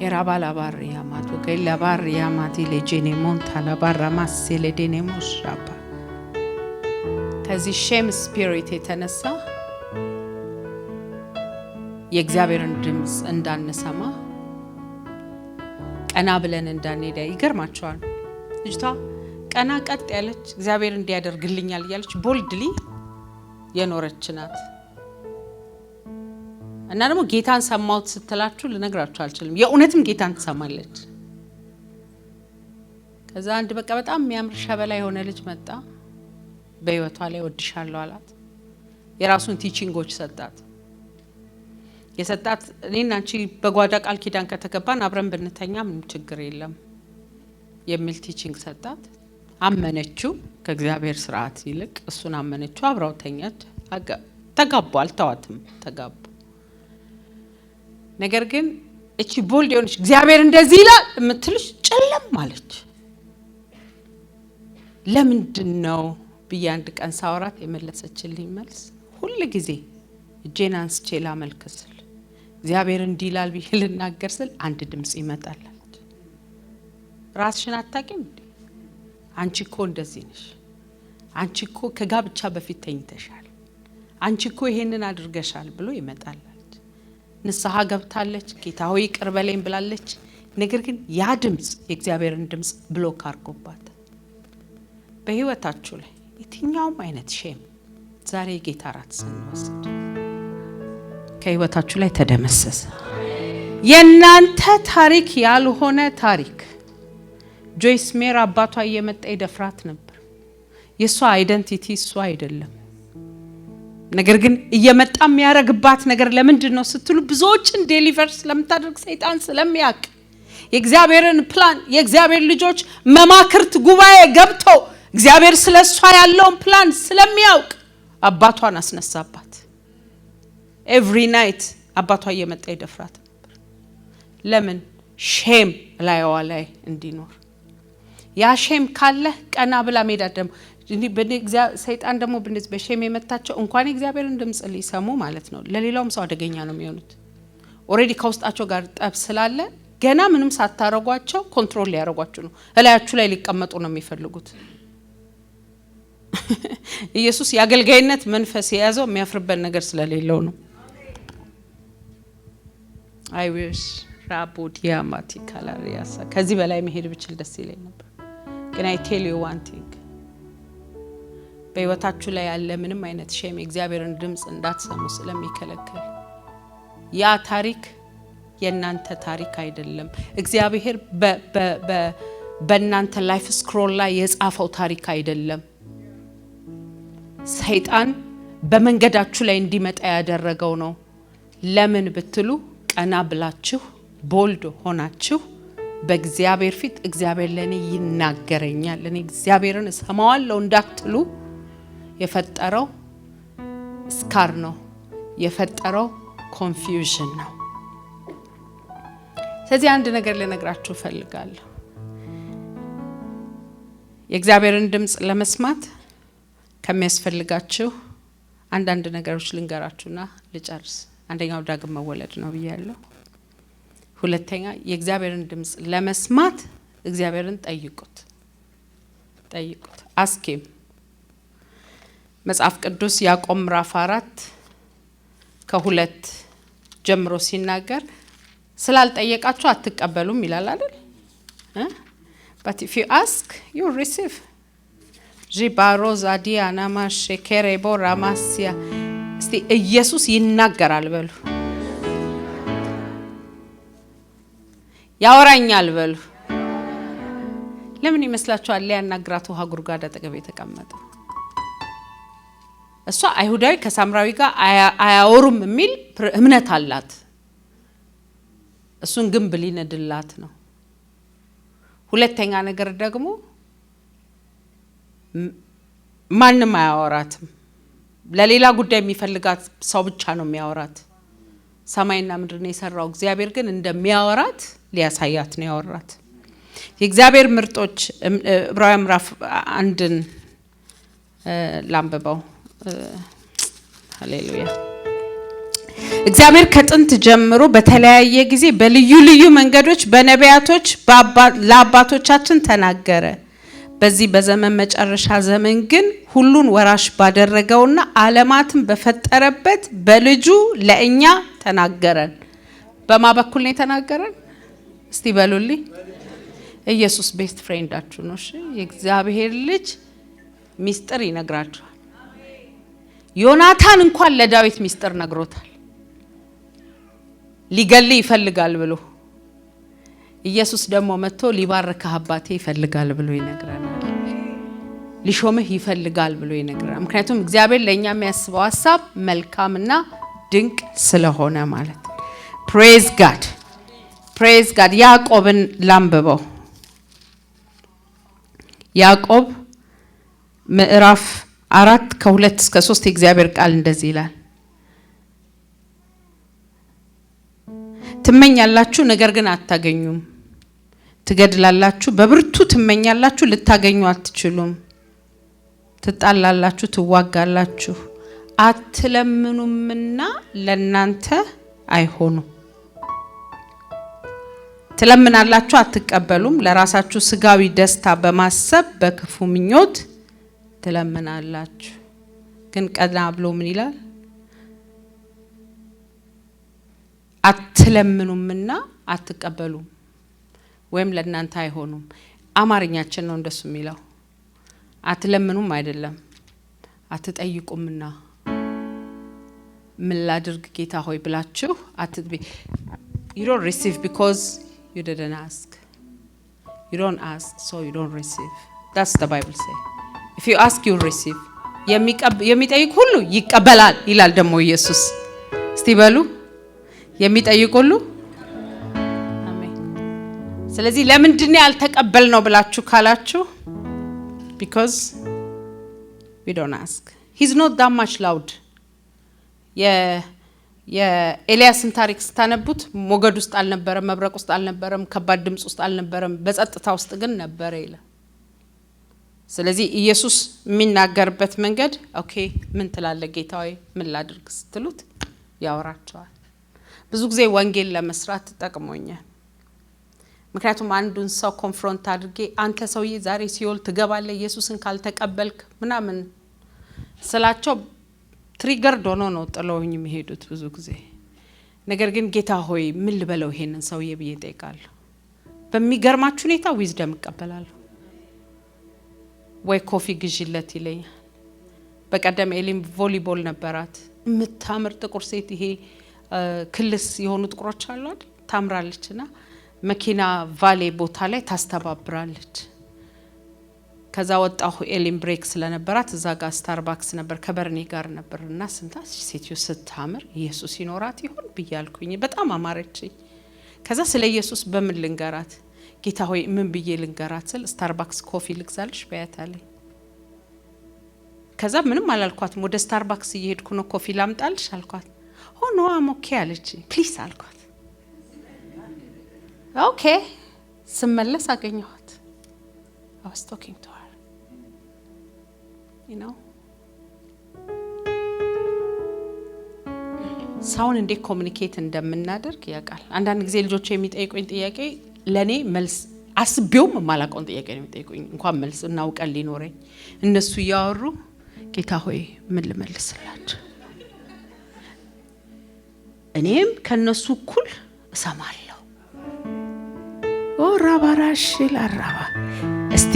የራባላባር ያማቱ ከላባር ያማቲ ለጄኔ ሞንታላ ባራማስ ለዴኔሞስ ሻፓ ከዚህ ሼም ስፒሪት የተነሳ የእግዚአብሔርን ድምጽ እንዳንሰማ ቀና ብለን እንዳንሄድ ይገርማችኋል። ልጅቷ ቀና ቀጥ ያለች እግዚአብሔር እንዲያደርግልኛል ያለች ቦልድሊ የኖረች ናት። እና ደግሞ ጌታን ሰማሁት ስትላችሁ ልነግራችሁ አልችልም። የእውነትም ጌታን ትሰማለች። ከዛ አንድ በቃ በጣም የሚያምር ሸበላ የሆነ ልጅ መጣ። በህይወቷ ላይ ወድሻለሁ አላት። የራሱን ቲቺንጎች ሰጣት። የሰጣት እኔና አንቺ በጓዳ ቃል ኪዳን ከተገባን አብረን ብንተኛ ምንም ችግር የለም የሚል ቲቺንግ ሰጣት። አመነችው። ከእግዚአብሔር ስርዓት ይልቅ እሱን አመነችው። አብራው ተኛች። ተጋቡ። አልተዋትም፣ ተጋቡ። ነገር ግን እቺ ቦልድ የሆነች እግዚአብሔር እንደዚህ ይላል የምትልሽ ጨለም ማለች። ለምንድነው ብዬ አንድ ቀን ሳወራት የመለሰችልኝ መልስ ሁሉ ጊዜ እጄን አንስቼ ላመልክ ስል እግዚአብሔር እንዲህ ይላል ብዬ ልናገር ስል አንድ ድምጽ ይመጣል። ራስሽን አታውቂም እንዴ? አንቺ እኮ እንደዚህ ነሽ፣ አንቺ እኮ ከጋብቻ በፊት ተኝተሻል፣ አንቺ እኮ ይሄንን አድርገሻል ብሎ ይመጣል። ንስሐ ገብታለች፣ ጌታ ሆይ ይቅር በለኝ ብላለች። ነገር ግን ያ ድምጽ የእግዚአብሔርን ድምጽ ብሎክ አድርጎባት በህይወታችሁ ላይ የትኛውም አይነት ሼም ዛሬ ጌታ ራት ስንወስድ ከህይወታችሁ ላይ ተደመሰሰ። የናንተ ታሪክ ያልሆነ ታሪክ ጆይስ ሜር አባቷ እየመጣ ይደፍራት ነበር። የሷ አይደንቲቲ እሷ አይደለም። ነገር ግን እየመጣ የሚያረግባት ነገር ለምንድነው ስትሉ ብዙዎችን ዴሊቨር ስለምታደርግ ሰይጣን ስለሚያውቅ የእግዚአብሔርን ፕላን የእግዚአብሔር ልጆች መማክርት ጉባኤ ገብቶ እግዚአብሔር ስለሷ ያለውን ፕላን ስለሚያውቅ አባቷን አስነሳባት። ኤቭሪ ናይት አባቷ እየመጣ ይደፍራት ነበር። ለምን? ሼም ላይዋ ላይ እንዲኖር። ያ ሼም ካለ ቀና ብላ ሜዳ ደም ሰይጣን ደግሞ በሼም የመታቸው እንኳን እግዚአብሔርን ድምጽ ሊሰሙ ማለት ነው ለሌላውም ሰው አደገኛ ነው የሚሆኑት። ኦሬዲ ከውስጣቸው ጋር ጠብ ስላለ ገና ምንም ሳታረጓቸው ኮንትሮል ሊያረጓችሁ ነው። እላያችሁ ላይ ሊቀመጡ ነው የሚፈልጉት። ኢየሱስ ያገልጋይነት መንፈስ የያዘው የሚያፍርበት ነገር ስለሌለው ነው። አይ ዊሽ ራቦዲያ ማቲካላሪያሳ ከዚህ በላይ መሄድ ብችል ደስ ይለኝ ነበር። ግን አይ ቴል ዩ ዋን ቲንግ በህይወታችሁ ላይ ያለ ምንም አይነት ሼም የእግዚአብሔርን ድምጽ እንዳትሰሙ ስለሚከለክል ያ ታሪክ የናንተ ታሪክ አይደለም። እግዚአብሔር በእናንተ ላይፍ ስክሮል ላይ የጻፈው ታሪክ አይደለም። ሰይጣን በመንገዳችሁ ላይ እንዲመጣ ያደረገው ነው። ለምን ብትሉ ቀና ብላችሁ ቦልድ ሆናችሁ በእግዚአብሔር ፊት እግዚአብሔር ለኔ ይናገረኛል ለኔ እግዚአብሔርን እሰማዋለሁ እንዳትሉ የፈጠረው ስካር ነው፣ የፈጠረው ኮንፊውዥን ነው። ስለዚህ አንድ ነገር ልነግራችሁ ፈልጋለሁ። የእግዚአብሔርን ድምጽ ለመስማት ከሚያስፈልጋችሁ አንዳንድ ነገሮች ልንገራችሁና ልጨርስ። አንደኛው ዳግም መወለድ ነው ብያለሁ። ሁለተኛ የእግዚአብሔርን ድምጽ ለመስማት እግዚአብሔርን ጠይቁት። አስኪም መጽሐፍ ቅዱስ ያዕቆብ ምዕራፍ 4 ከ2 ጀምሮ ሲናገር ስላልጠየቃችሁ አትቀበሉም ይላል አይደል? but if you ask you receive ጂባሮዛዲያ ናማሽ ከሬቦ ራማሲያ እስቲ ኢየሱስ ይናገራል በሉ፣ ያወራኛል በሉ። ለምን ይመስላችኋል ሊያናግራት ውሃ ጉርጓድ አጠገብ የተቀመጠው? እሷ አይሁዳዊ ከሳምራዊ ጋር አያወሩም የሚል እምነት አላት። እሱን ግንብ ሊነድላት ነው። ሁለተኛ ነገር ደግሞ ማንም አያወራትም። ለሌላ ጉዳይ የሚፈልጋት ሰው ብቻ ነው የሚያወራት። ሰማይና ምድርን የሰራው እግዚአብሔር ግን እንደሚያወራት ሊያሳያት ነው ያወራት። የእግዚአብሔር ምርጦች ዕብራውያን ምዕራፍ 1ን ላንብበው። ሃሌሉያ። እግዚአብሔር ከጥንት ጀምሮ በተለያየ ጊዜ በልዩ ልዩ መንገዶች በነቢያቶች ለአባቶቻችን ተናገረ። በዚህ በዘመን መጨረሻ ዘመን ግን ሁሉን ወራሽ ባደረገውና ዓለማትን በፈጠረበት በልጁ ለእኛ ተናገረን። በማ በኩል ነው የተናገረን? እስቲ በሉልኝ። ኢየሱስ ቤስት ፍሬንዳችሁ ነው። እሺ፣ የእግዚአብሔር ልጅ ሚስጥር ይነግራችኋል። ዮናታን እንኳን ለዳዊት ሚስጥር ነግሮታል። ሊገል ይፈልጋል ብሎ ኢየሱስ ደግሞ መጥቶ ሊባርክህ አባቴ ይፈልጋል ብሎ ይነግረናል። ሊሾምህ ይፈልጋል ብሎ ይነግረናል። ምክንያቱም እግዚአብሔር ለኛ የሚያስበው ሐሳብ መልካምና ድንቅ ስለሆነ ማለት ነው። ፕሬዝ ጋድ። ያዕቆብን ላንብበው። ያዕቆብ ምዕራፍ 4 ከ2 እስከ 3 የእግዚአብሔር ቃል እንደዚህ ይላል። ትመኛላችሁ ነገር ግን አታገኙም። ትገድላላችሁ በብርቱ ትመኛላችሁ ልታገኙ አትችሉም። ትጣላላችሁ ትዋጋላችሁ አትለምኑምና ለናንተ አይሆኑም። ትለምናላችሁ አትቀበሉም ለራሳችሁ ስጋዊ ደስታ በማሰብ በክፉ ምኞት ትለምናላችሁ። ግን ቀና ብሎ ምን ይላል? አትለምኑምና አትቀበሉም ወይም ለናንተ አይሆኑም። አማርኛችን ነው እንደሱ የሚለው። አትለምኑም አይደለም አትጠይቁምና ምን ላድርግ ጌታ ሆይ ብላችሁ you don't receive because you didn't ask. You don't ask so you don't receive. That's the Bible say. If you ask you receive. የሚጠይቅ ሁሉ ይቀበላል ይላል ደግሞ ኢየሱስ። እስቲ በሉ የሚጠይቅ ሁሉ አሜን። ስለዚህ ለምንድን ያልተቀበል ነው ብላችሁ ካላችሁ because we don't ask. He's not that much loud. የኤልያስን ታሪክ ስታነቡት ሞገድ ውስጥ አልነበረም፣ መብረቅ ውስጥ አልነበረም፣ ከባድ ድምጽ ውስጥ አልነበረም፣ በጸጥታ ውስጥ ግን ነበረ ይላል። ስለዚህ ኢየሱስ የሚናገርበት መንገድ ኦኬ ምን ትላለህ ጌታ ሆይ ምን ላድርግ ስትሉት ያወራቸዋል። ብዙ ጊዜ ወንጌል ለመስራት ተጠቅሞኛል። ምክንያቱም አንዱን ሰው ኮንፍሮንት አድርጌ አንተ ሰውዬ ዛሬ ሲኦል ትገባለህ ኢየሱስን ካልተቀበልክ ምናምን ስላቸው ትሪገር ዶኖ ነው ጥለውኝ የሚሄዱት ብዙ ጊዜ። ነገር ግን ጌታ ሆይ ምን ልበለው ይሄንን ሰውዬ ብዬ ጠይቃለሁ። በሚገርማችሁ ሁኔታ ዊዝደም እቀበላለሁ። ወይ ኮፊ ግዢለት ይለኛል። በቀደም ኤሊም ቮሊቦል ነበራት የምታምር ጥቁር ሴት፣ ይሄ ክልስ የሆኑ ጥቁሮች አሉ አይደል? ታምራለችና መኪና ቫሌ ቦታ ላይ ታስተባብራለች። ከዛ ወጣሁ ኤሊም ብሬክ ስለነበራት እዛ ጋር ስታርባክስ ነበር ከበርኔ ጋር ነበርና ስንታች ሴትዮ ስታምር ኢየሱስ ይኖራት ይሆን ብያልኩኝ። በጣም አማረችኝ። ከዛ ስለ ኢየሱስ በምን ልንገራት ጌታ ሆይ ምን ብዬ ልንገራት ስል ስታርባክስ ኮፊ ልግዛልሽ በያታለኝ። ከዛ ምንም አላልኳትም። ወደ ስታርባክስ እየሄድኩ ነው ኮፊ ላምጣልሽ አልኳት። ኦ ኖ አም ኦኬ አለች። ፕሊስ አልኳት። ኦኬ ስመለስ አገኘኋት። I was talking to her. You know? ሳውን እንዴት ኮሙኒኬት እንደምናደርግ ያውቃል። አንዳንድ ጊዜ ልጆች የሚጠይቁኝ ጥያቄ ለኔ መልስ አስቤውም ማላውቀውን ጥያቄ ነው የሚጠይቁኝ። እንኳን መልስ እናውቀን ሊኖረኝ እነሱ ያወሩ ጌታ ሆይ ምን ልመልስላችሁ? እኔም ከነሱ እኩል እሰማለሁ። ኦራባራሽ ለራባ እስቲ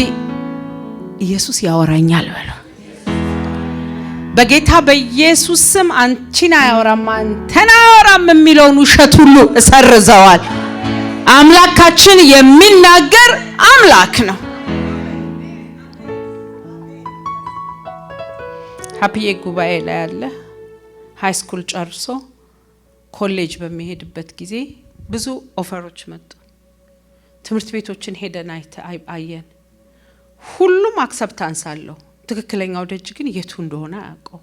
ኢየሱስ ያወራኛል በሉ። በጌታ በኢየሱስ ስም አንቺን አያወራም አንተን አያወራም የሚለውን ውሸት ሁሉ እሰርዘዋል። አምላካችን የሚናገር አምላክ ነው። ሀፒዬ ጉባኤ ላይ ያለ ሃይ ስኩል ጨርሶ ኮሌጅ በሚሄድበት ጊዜ ብዙ ኦፈሮች መጡ። ትምህርት ቤቶችን ሄደን አየን። ሁሉም አክሰፕታንስ አለው። ትክክለኛው ደጅ ግን የቱ እንደሆነ አያውቀው።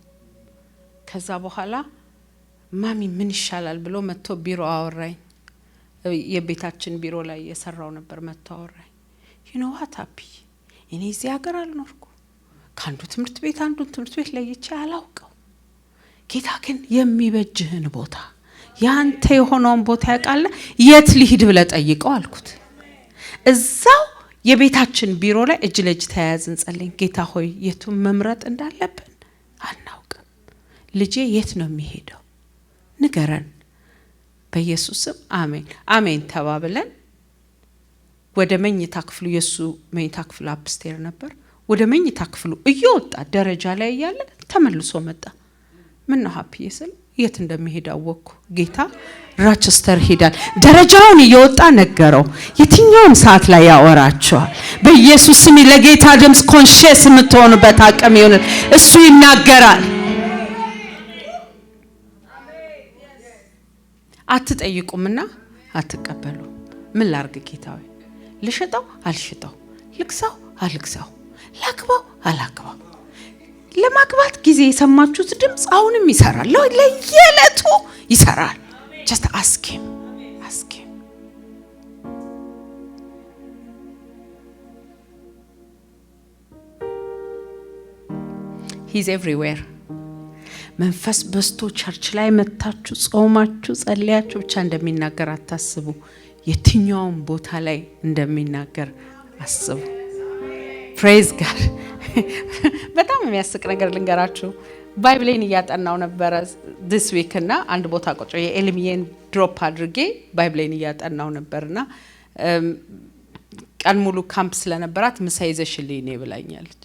ከዛ በኋላ ማሚ ምን ይሻላል ብሎ መጥቶ ቢሮ አወራኝ። የቤታችን ቢሮ ላይ የሰራው ነበር። መጥቶ አወራኝ። you know what happy እኔ እዚህ ሀገር አልኖርኩ። ካንዱ ትምህርት ቤት አንዱን ትምህርት ቤት ለይቼ አላውቀው። ጌታ ግን የሚበጅህን ቦታ ያንተ የሆነውን ቦታ ያውቃል። የት ልሂድ ብለህ ጠይቀው አልኩት። እዛው የቤታችን ቢሮ ላይ እጅ ለእጅ ተያያዝን ጸለይን። ጌታ ሆይ የቱን መምረጥ እንዳለብን አናውቅም። ልጄ የት ነው የሚሄደው ንገረን በኢየሱስ ስም አሜን አሜን ተባብለን ወደ መኝታ ክፍሉ የሱ መኝታ ክፍሉ አፕስቴር ነበር። ወደ መኝታ ክፍሉ እየወጣ ደረጃ ላይ ያለ ተመልሶ መጣ። ምን ነው ሀፒዬ ስል የት እንደሚሄድ አወቅኩ። ጌታ ራቸስተር ሄዳል። ደረጃውን እየወጣ ነገረው። የትኛውም ሰዓት ላይ ያወራቸዋል። በኢየሱስ ስም ለጌታ ድምጽ ኮንሺየስ የምትሆኑበት አቅም ይሁን። እሱ ይናገራል። አትጠይቁምና አትቀበሉ። ምን ላርግ ጌታዬ? ልሽጠው አልሽጠው፣ ልክሳው አልክሳው፣ ላክባው አላክባው። ለማግባት ጊዜ የሰማችሁት ድምጽ አሁንም ይሰራል። ለየለቱ ይሰራል። just ask him Ask him. He's everywhere. መንፈስ በስቶ ቸርች ላይ መታችሁ ጾማችሁ ጸልያችሁ ብቻ እንደሚናገር አታስቡ። የትኛውም ቦታ ላይ እንደሚናገር አስቡ። ፕሬዝ ጋድ። በጣም የሚያስቅ ነገር ልንገራችሁ። ባይብሌን እያጠናው ነበር this week እና አንድ ቦታ ቁጭ የኤልሚየን ድሮፕ አድርጌ ባይብሌን እያጠናው ነበርና ቀን ሙሉ ካምፕ ስለነበራት ምሳ ይዘሽልኝ ነይ ብላኛለች።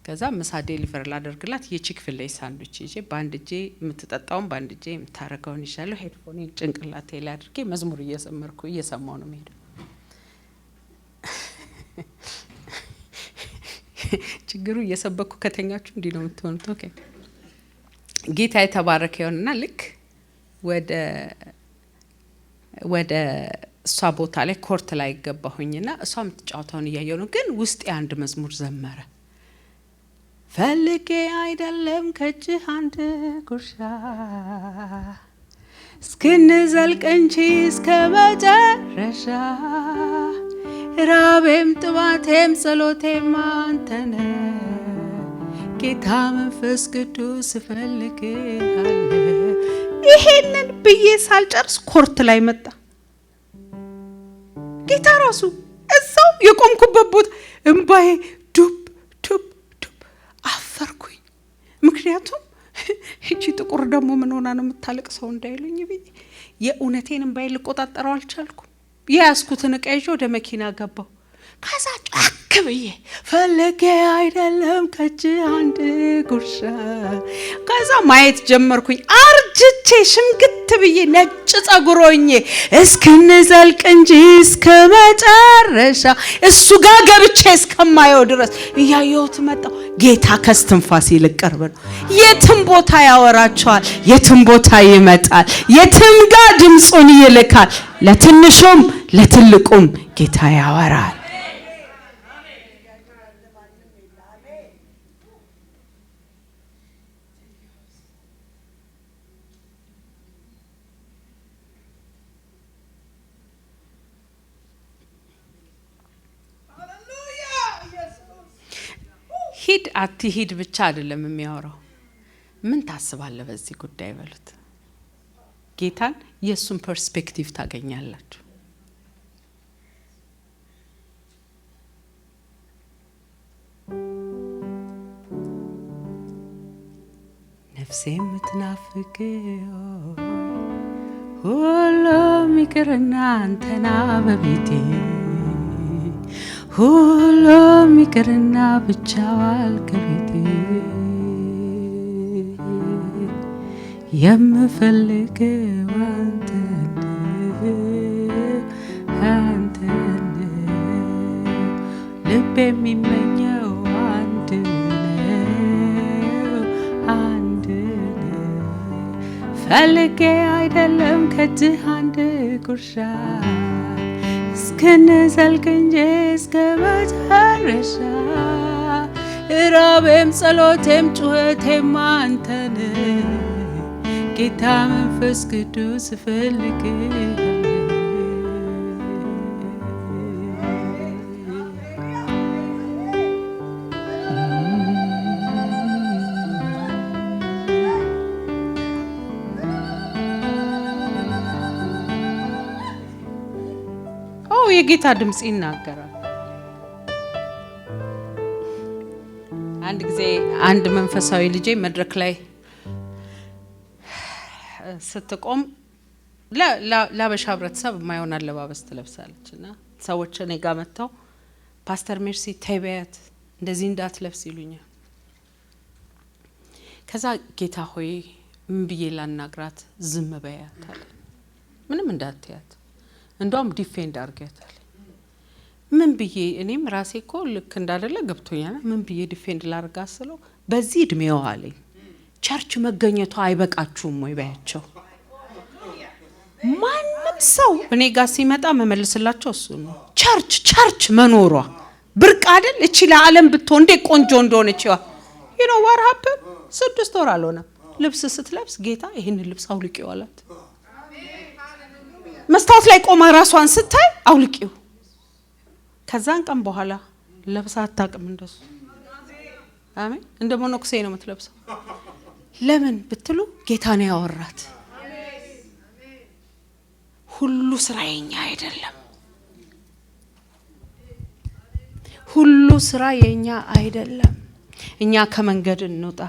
ከዛ ምሳ ዴሊቨር ላደርግላት የቺክፊል ላይ ሳንድዊች ይዤ ባንድ እጄ የምትጠጣውን ባንድ እጄ የምታረጋውን ይሻለው ሄድፎኔን ጭንቅላቴ ላይ አድርጌ መዝሙር እየሰማው ነው የምሄደው። ችግሩ እየሰበኩ ከተኛችሁ እንዲህ ነው የምትሆኑት። ኦኬ ጌታ የተባረከ ይሁንና ልክ ወደ እሷ ቦታ ላይ ኮርት ላይ ገባሁኝና እሷ የምትጫወተውን እያየሁ ነው። ግን ውስጥ አንድ መዝሙር ዘመረ። ፈልጌ አይደለም ከእጅህ አንድ ጉርሻ እስክንዘልቅ እንጂ እስከ መጨረሻ ራቤም ጥማቴም ጸሎቴም አንተነ ጌታ መንፈስ ቅዱስ እፈልግሃለሁ። ይሄንን ብዬ ሳልጨርስ ኮርት ላይ መጣ ጌታ ራሱ እዛው የቆምኩበት ቦታ እንባዬ ዱብ ዱብ ዱብ አፈርኩኝ። ምክንያቱም እቺ ጥቁር ደግሞ ምን ሆና ነው የምታለቅሰው እንዳይሉኝ ብዬ የእውነቴን እንባዬ ልቆጣጠረው አልቻልኩም። ያስኩትን ዕቃ ይዤ ወደ መኪና ገባው። ከዛ ጫክ ብዬ ፈልጌ አይደለም ከእጅህ አንድ ጉርሻ። ከዛ ማየት ጀመርኩኝ አርጅቼ ሽምግት ብዬ ነጭ ጸጉሮኜ እስክንዘልቅ እንጂ እስከ መጨረሻ እሱ ጋር ገብቼ እስከማየው ድረስ እያየሁት መጣሁ። ጌታ ከስትንፋስ ይልቅ ቅርብ ነው። የትም ቦታ ያወራቸዋል፣ የትም ቦታ ይመጣል፣ የትም ጋር ድምፁን ይልካል። ለትንሹም ለትልቁም ጌታ ያወራል። ሂድ አትሂድ ብቻ አይደለም የሚያወራው። ምን ታስባለህ በዚህ ጉዳይ በሉት። ጌታን የሱን ፐርስፔክቲቭ ታገኛላችሁ። ነፍሴ የምትናፍቀው ሁሉም ይቅርና አንተና በቤቴ ሁሉም ይቅርና ብቻዋል ከቤቴ የምፈልገው አንተን ልቤ የሚመኘው አንድ ነው ፈልጌ አይደለም ከእጅህ አንድ ጉርሻ እስክንዘልቅ እንጂ እስከ መጨረሻ ራቤም ጸሎቴም ጩኸቴም አንተን ጌታ መንፈስ ቅዱስ እፈልግሃለሁ። የጌታ ድምጽ ይናገራል። አንድ ጊዜ አንድ መንፈሳዊ ልጄ መድረክ ላይ ስትቆም ለአበሻ ህብረተሰብ የማይሆን አለባበስ ትለብሳለች እና ሰዎች እኔ ጋር መጥተው ፓስተር ሜርሲ ተይ በያት እንደዚህ እንዳትለብስ ይሉኛል። ከዛ ጌታ ሆይ ምን ብዬ ላናግራት? ዝም በያት አለ። ምንም እንዳትያት እንደውም ዲፌንድ አርጋታል። ምን ብዬ እኔም ራሴ እኮ ልክ እንዳደለ ገብቶኛል። ምን ብዬ ዲፌንድ ላርጋስለው? በዚህ እድሜው አለኝ ቸርች መገኘቷ አይበቃችሁም ወይ ባያቸው። ማንም ሰው እኔ ጋር ሲመጣ መመልስላቸው እሱ ነው። ቸርች መኖሯ ብርቅ አይደል? እቺ ለዓለም ብትሆን እንደ ቆንጆ እንደሆነች you know what happened? 6 ወር አልሆነም ልብስ ስትለብስ ጌታ ይሄን ልብስ አውልቂው አላት። መስታወት ላይ ቆማ ራሷን ስታይ አውልቂው። ከዛን ቀን በኋላ ለብሳ አታውቅም እንደሱ። አሜን። እንደ ሞኖክሴ ነው የምትለብሰው። ለምን ብትሉ ጌታ ነው ያወራት። ሁሉ ስራ የኛ አይደለም። ሁሉ ስራ የኛ አይደለም። እኛ ከመንገድ እንውጣ።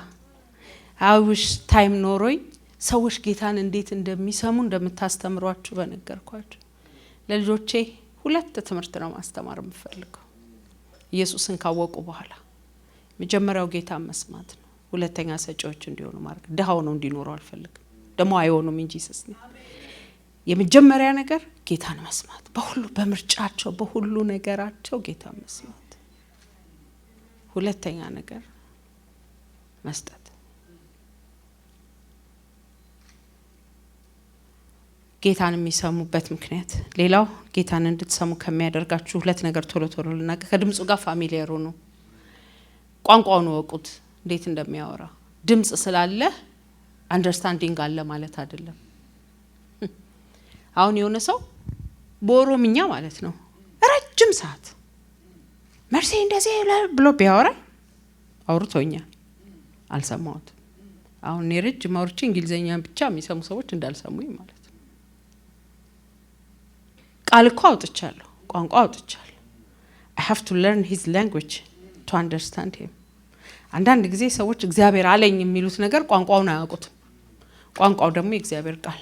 አውሽ ታይም ኖሮኝ ሰዎች ጌታን እንዴት እንደሚሰሙ እንደምታስተምሯቸው በነገርኳቸው ለልጆቼ 2 ትምህርት ነው ማስተማር የምፈልገው። ኢየሱስን ካወቁ በኋላ መጀመሪያው ጌታን መስማት ነው። ሁለተኛ ሰጪዎች እንዲሆኑ ማድረግ። ደሃው ነው እንዲኖሩ አልፈልግም። ደሞ አይሆኑም እንጂ ኢየሱስ ነው። የመጀመሪያ ነገር ጌታን መስማት፣ በሁሉ በምርጫቸው በሁሉ ነገራቸው ጌታን መስማት። ሁለተኛ ነገር መስጠት። ጌታን የሚሰሙበት ምክንያት ሌላው ጌታን እንድትሰሙ ከሚያደርጋችሁ 2 ነገር ቶሎ ቶሎ ልናገር። ከድምጹ ጋር ፋሚሊየር ሆኑ። ቋንቋውን ወቁት እንዴት እንደሚያወራ። ድምጽ ስላለ አንደርስታንዲንግ አለ ማለት አይደለም። አሁን የሆነ ሰው በኦሮምኛ ማለት ነው ረጅም ሰዓት መርሴ እንደዚህ ብሎ ቢያወራ አውርቶኛል፣ አልሰማሁት። አሁን ረጅም ማውርቼ እንግሊዘኛ ብቻ የሚሰሙ ሰዎች እንዳልሰሙኝ ማለት ነው። ቃል እኮ አውጥቻለሁ፣ ቋንቋ አውጥቻለሁ። I have to learn his language to understand him። አንዳንድ ጊዜ ሰዎች እግዚአብሔር አለኝ የሚሉት ነገር ቋንቋውን አያውቁትም። ቋንቋው ደግሞ የእግዚአብሔር ቃል።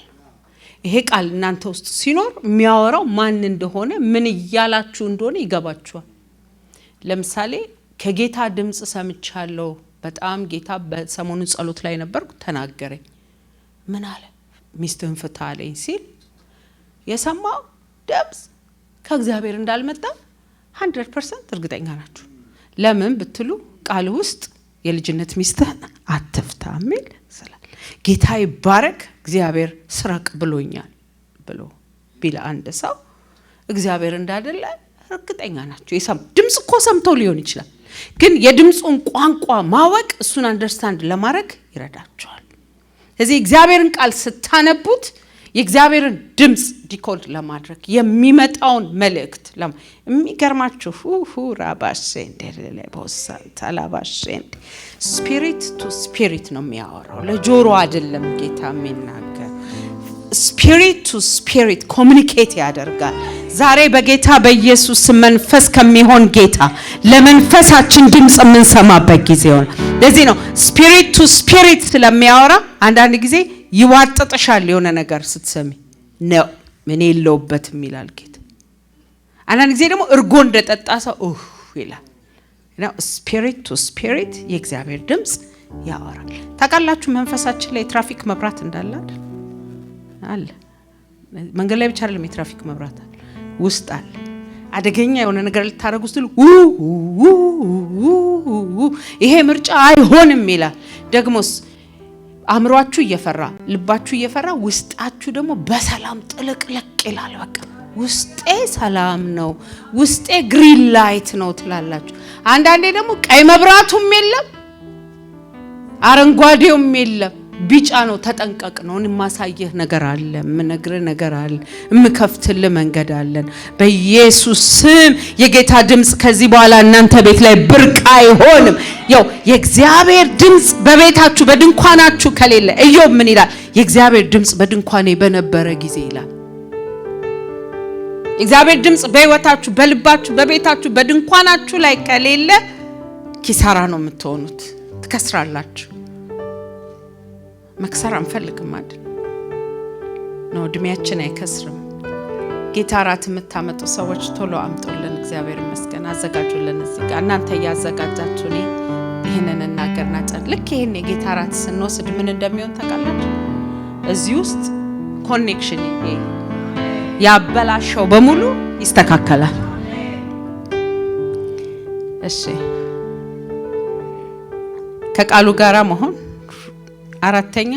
ይሄ ቃል እናንተ ውስጥ ሲኖር የሚያወራው ማን እንደሆነ ምን እያላችሁ እንደሆነ ይገባችኋል። ለምሳሌ ከጌታ ድምጽ ሰምቻለሁ። በጣም ጌታ በሰሞኑ ጸሎት ላይ ነበርኩ፣ ተናገረኝ። ምን አለ? ሚስትህን ፍታ አለኝ ሲል የሰማው ድምጽ ከእግዚአብሔር እንዳልመጣ 100% እርግጠኛ ናችሁ። ለምን ብትሉ ቃል ውስጥ የልጅነት ሚስትህን አትፍታ የሚል ስላል። ጌታ ይባረክ። እግዚአብሔር ስረቅ ብሎኛል ብሎ ቢል አንድ ሰው እግዚአብሔር እንዳደለ እርግጠኛ ናችሁ። የሰም ድምጽ እኮ ሰምቶ ሊሆን ይችላል፣ ግን የድምጹን ቋንቋ ማወቅ እሱን አንደርስታንድ ለማድረግ ይረዳቸዋል። ስለዚህ እግዚአብሔርን ቃል ስታነቡት የእግዚአብሔርን ድምጽ ዲኮድ ለማድረግ የሚመጣውን መልእክት የሚገርማችሁ ራባሽንዴ ለቦሳንታላባሽንዴ ስፒሪት ቱ ስፒሪት ነው የሚያወራው፣ ለጆሮ አይደለም ጌታ የሚናገር። ስፒሪት ቱ ስፒሪት ኮሙኒኬት ያደርጋል። ዛሬ በጌታ በኢየሱስ መንፈስ ከሚሆን ጌታ ለመንፈሳችን ድምጽ የምንሰማበት ጊዜ ሆነ። ለዚህ ነው ስፒሪት ቱ ስፒሪት ስለሚያወራ አንዳንድ ጊዜ ይዋጥጥሻል። የሆነ ነገር ስትሰሚ ነው ምን የለውበትም ይላል ጌታ። አንዳንድ ጊዜ ደግሞ እርጎ እንደጠጣ ሰው ይላል። እና ስፒሪት ቱ ስፒሪት የእግዚአብሔር ድምጽ ያወራል። ታውቃላችሁ መንፈሳችን ላይ ትራፊክ መብራት እንዳለ አለ። መንገድ ላይ ብቻ አይደለም የትራፊክ መብራት አለ፣ ውስጥ አለ። አደገኛ የሆነ ነገር ልታረጉ ስትሉ ይሄ ምርጫ አይሆንም ይላል። ደግሞስ አእምሯችሁ እየፈራ ልባችሁ እየፈራ ውስጣችሁ ደግሞ በሰላም ጥልቅልቅ ይላል። በቃ ውስጤ ሰላም ነው፣ ውስጤ ግሪን ላይት ነው ትላላችሁ። አንዳንዴ ደግሞ ቀይ መብራቱም የለም አረንጓዴውም የለም፣ ቢጫ ነው። ተጠንቀቅ ነው። ማሳየህ ነገር አለ፣ ምነግርህ ነገር አለ፣ ምከፍትልህ መንገድ አለን። በኢየሱስ ስም የጌታ ድምጽ ከዚህ በኋላ እናንተ ቤት ላይ ብርቅ አይሆንም። ያው የእግዚአብሔር ድምጽ በቤታችሁ በድንኳናችሁ ከሌለ ኢዮብ ምን ይላል? የእግዚአብሔር ድምጽ በድንኳኔ በነበረ ጊዜ ይላል። የእግዚአብሔር ድምጽ በህይወታችሁ በልባችሁ በቤታችሁ በድንኳናችሁ ላይ ከሌለ ኪሳራ ነው የምትሆኑት፣ ትከስራላችሁ። መክሰር አንፈልግም አይደል ነው፣ እድሜያችን አይከስርም። ጌታ ራት የምታመጡ ሰዎች ቶሎ አምጡልን። እግዚአብሔር ይመስገን፣ አዘጋጁልን። እዚህ ጋር እናንተ ያዘጋጃችሁ እኔ ይሄንን እናገርና ጸል ልክ ይሄን የጌታ ራት ስንወስድ ምን እንደሚሆን ታውቃላችሁ? እዚህ ውስጥ ኮኔክሽን ያበላሸው በሙሉ ይስተካከላል። እሺ ከቃሉ ጋራ መሆን። አራተኛ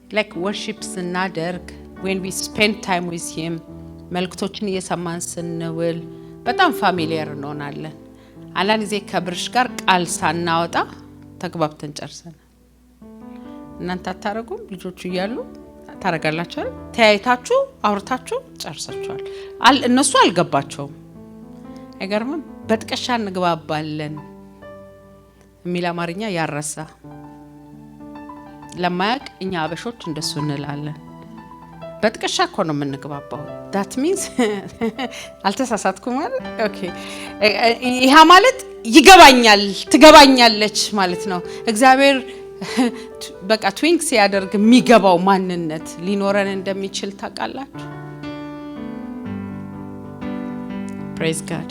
like worship ስናደርግ when we spend time with him መልእክቶችን እየሰማን ስንውል በጣም ፋሚሊየር እንሆናለን። አንዳንድ ጊዜ ከብርሽ ጋር ቃል ሳናወጣ ተግባብተን ጨርሰናል። እናንተ አታረጉም? ልጆቹ እያሉ ታረጋላችሁ? ተያይታችሁ አውርታችሁ ጨርሳችኋል። እነሱ አልገባቸውም። አይገርምም? በጥቅሻ እንግባባለን የሚል አማርኛ ያረሳ ለማያቅ እኛ አበሾች እንደሱ እንላለን። በጥቅሻ እኮ ነው የምንግባባው። that means አልተሳሳትኩም ማለት ኦኬ። ይሄ ማለት ይገባኛል ትገባኛለች ማለት ነው። እግዚአብሔር በቃ ትዊንክስ ያደርግ የሚገባው ማንነት ሊኖረን እንደሚችል ታውቃላችሁ። praise God።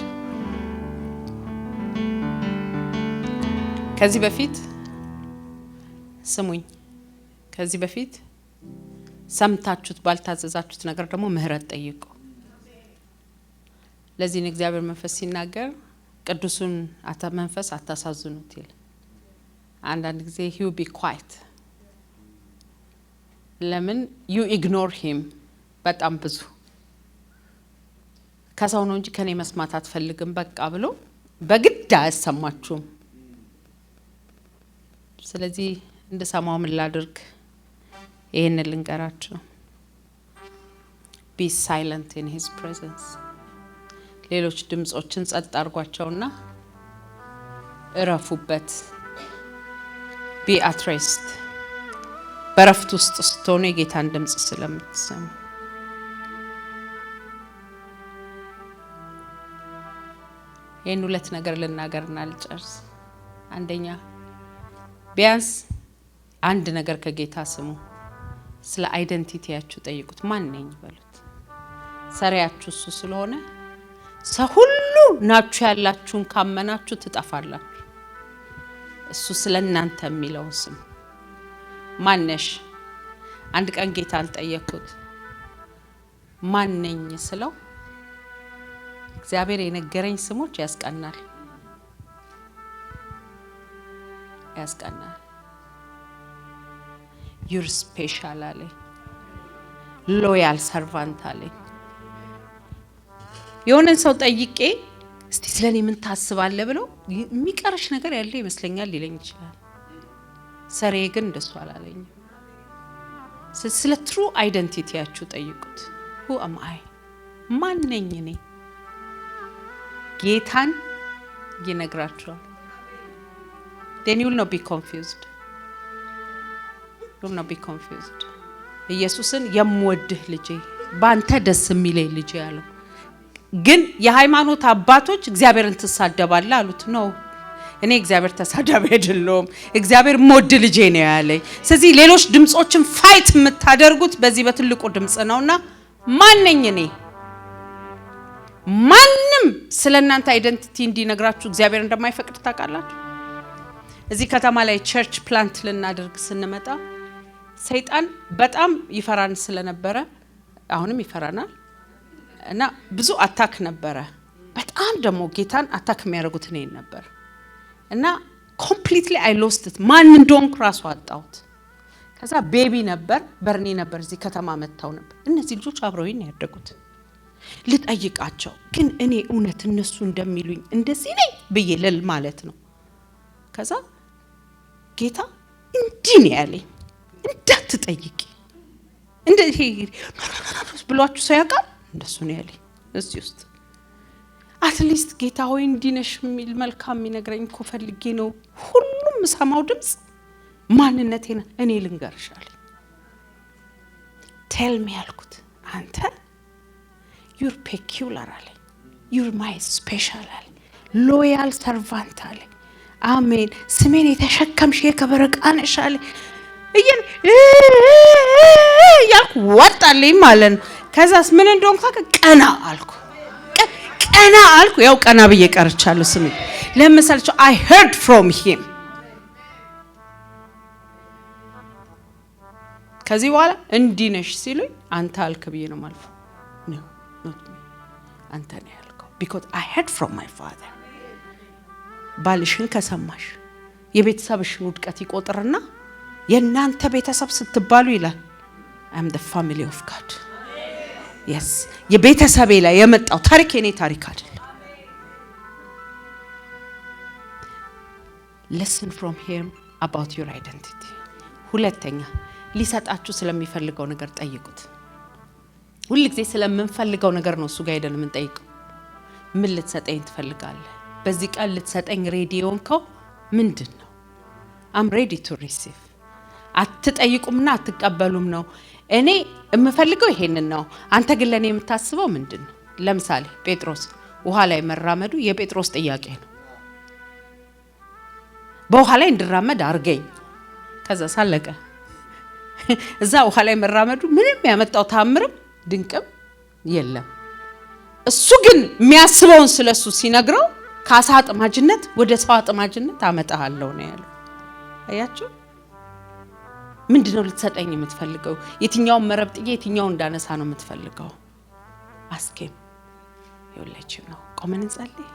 ከዚህ በፊት ስሙኝ፣ ከዚህ በፊት ሰምታችሁት ባልታዘዛችሁት ነገር ደግሞ ምህረት ጠይቁ። ለዚህ ነው እግዚአብሔር መንፈስ ሲናገር ቅዱሱን መንፈስ አታሳዝኑት ይላል። አንዳንድ ጊዜ he will be quiet። ለምን you ignore him? በጣም ብዙ ከሰው ነው እንጂ ከኔ መስማት አትፈልግም በቃ ብሎ በግድ አያሰማችሁም። ስለዚህ እንደሰማው ምን ላድርግ? ይሄን ልንገራችሁ። be silent in his presence። ሌሎች ድምጾችን ጸጥ አድርጓቸውና እረፉበት። be at rest። በረፍት ውስጥ ስትሆኑ የጌታን ድምጽ ስለምትሰሙ ይሄን ሁለት ነገር ልናገርና ልጨርስ። አንደኛ ቢያንስ አንድ ነገር ከጌታ ስሙ። ስለ አይደንቲቲያችሁ ጠይቁት። ማን ነኝ በሉት። ሰሪያችሁ እሱ ስለሆነ ሰው ሁሉ ናችሁ ያላችሁን ካመናችሁ ትጠፋላችሁ። እሱ ስለእናንተ የሚለው ስም ማነሽ? አንድ ቀን ጌታን ጠየቅኩት ማን ነኝ ስለው እግዚአብሔር የነገረኝ ስሞች ያስቀናል። you're special አለኝ። ሎያል ሰርቫንት አለኝ። የሆነን ሰው ጠይቄ እስቲ ስለኔ ምን ታስባለህ ብለው የሚቀርሽ ነገር ያለ ይመስለኛል ሊለኝ ይችላል። ሰሬ ግን እንደሱ አላለኝም። ስለ ትሩ አይደንቲቲያችሁ ጠይቁት። who am I? ማን ነኝ እኔ? ጌታን ይነግራችኋል። then you will not be confused. you will not be confused። ኢየሱስን የምወድህ ልጄ ባንተ ደስ የሚለኝ ልጄ ያለው ግን የሃይማኖት አባቶች እግዚአብሔርን ትሳደባለህ አሉት። ነው እኔ እግዚአብሔር ተሳዳቢ አይደለም፣ እግዚአብሔር ሞድ ልጄ ነው ያለኝ። ስለዚህ ሌሎች ድምጾችን ፋይት የምታደርጉት በዚህ በትልቁ ድምጽ ነውና ማን ነኝ እኔ? ማንም ስለናንተ አይደንቲቲ እንዲነግራችሁ እግዚአብሔር እንደማይፈቅድ ታውቃላችሁ። እዚህ ከተማ ላይ ቸርች ፕላንት ልናደርግ ስንመጣ ሰይጣን በጣም ይፈራን ስለነበረ አሁንም ይፈራናል እና ብዙ አታክ ነበረ። በጣም ደግሞ ጌታን አታክ የሚያደርጉት እኔን ነበር እና ኮምፕሊትሊ አይ ሎስት ኢት። ማን እንደሆንኩ ራሱ አጣሁት። ከዛ ቤቢ ነበር በርኒ ነበር እዚህ ከተማ መጣው ነበር። እነዚህ ልጆች አብረውኝ ያደጉት ልጠይቃቸው ግን እኔ እውነት እነሱ እንደሚሉኝ እንደዚህ ነኝ ብዬ ልል ማለት ነው። ከዛ ጌታ እንዲህ ነው ያለኝ፣ እንዳትጠይቂ እንደዚህ ብሏችሁ ሰው ያውቃል? እንደሱ ነው ያለኝ። እዚህ ውስጥ አትሊስት ጌታ ሆይ እንዲነሽ የሚል መልካም የሚነግረኝ እኮ ፈልጌ ነው ሁሉም ሰማው ድምጽ ማንነቴን እኔ ልንገርሻለሁ። ቴል ሚ ያልኩት አንተ you're peculiar አለኝ፣ you're my special አለኝ፣ loyal servant አለኝ። አሜን። ስሜን የተሸከምሽ የከበረ ዕቃ ነሽ አለኝ። ያልኩ ወጣልኝ ማለት ነው። ከዛስ ምን እንደሆንኩ ቀና አልኩ። ቀና አልኩ። ያው ቀና ብዬ ቀርቻለሁ። ስሜ ለምሳሌው I heard from him። ከዚህ በኋላ እንዲነሽ ሲሉኝ አንተ አልክ ብዬ ነው ማለት ነው። አንተ ነው ያልከው because I heard from my father። ባልሽን ከሰማሽ የቤተሰብሽን ውድቀት ይቆጥርና የናንተ ቤተሰብ ስትባሉ ይላል I am the family of God። yes የቤተሰቤ ላይ የመጣው ታሪክ የኔ ታሪክ አይደለም። listen from him about your identity ሁለተኛ ሊሰጣችሁ ስለሚፈልገው ነገር ጠይቁት ሁሉ ጊዜ ስለምንፈልገው ነገር ነው እሱ ጋር ሄደን የምንጠይቀው ምን ልትሰጠኝ ትፈልጋለህ በዚህ ቃል ልትሰጠኝ ሬዲ ሆንከው ምንድነው I'm ready to receive አትጠይቁምና አትቀበሉም ነው እኔ የምፈልገው ይሄንን ነው አንተ ግን ለኔ የምታስበው ምንድነው ለምሳሌ ጴጥሮስ ውሃ ላይ መራመዱ የጴጥሮስ ጥያቄ ነው በውሃ ላይ እንድራመድ አርገኝ ከዛ ሳለቀ እዛ ውሃ ላይ መራመዱ ምንም ያመጣው ታምርም ድንቅም የለም እሱ ግን የሚያስበውን ስለሱ ሲነግረው ካሳ አጥማጅነት ወደ ሰው አጥማጅነት አመጣሃለው ነው ያለው አያችሁ ምንድነው ልትሰጠኝ የምትፈልገው የትኛው መረብ ጥዬ የትኛው እንዳነሳ ነው የምትፈልገው አስኬም ይወለች ነው ቆመን እንጸልይ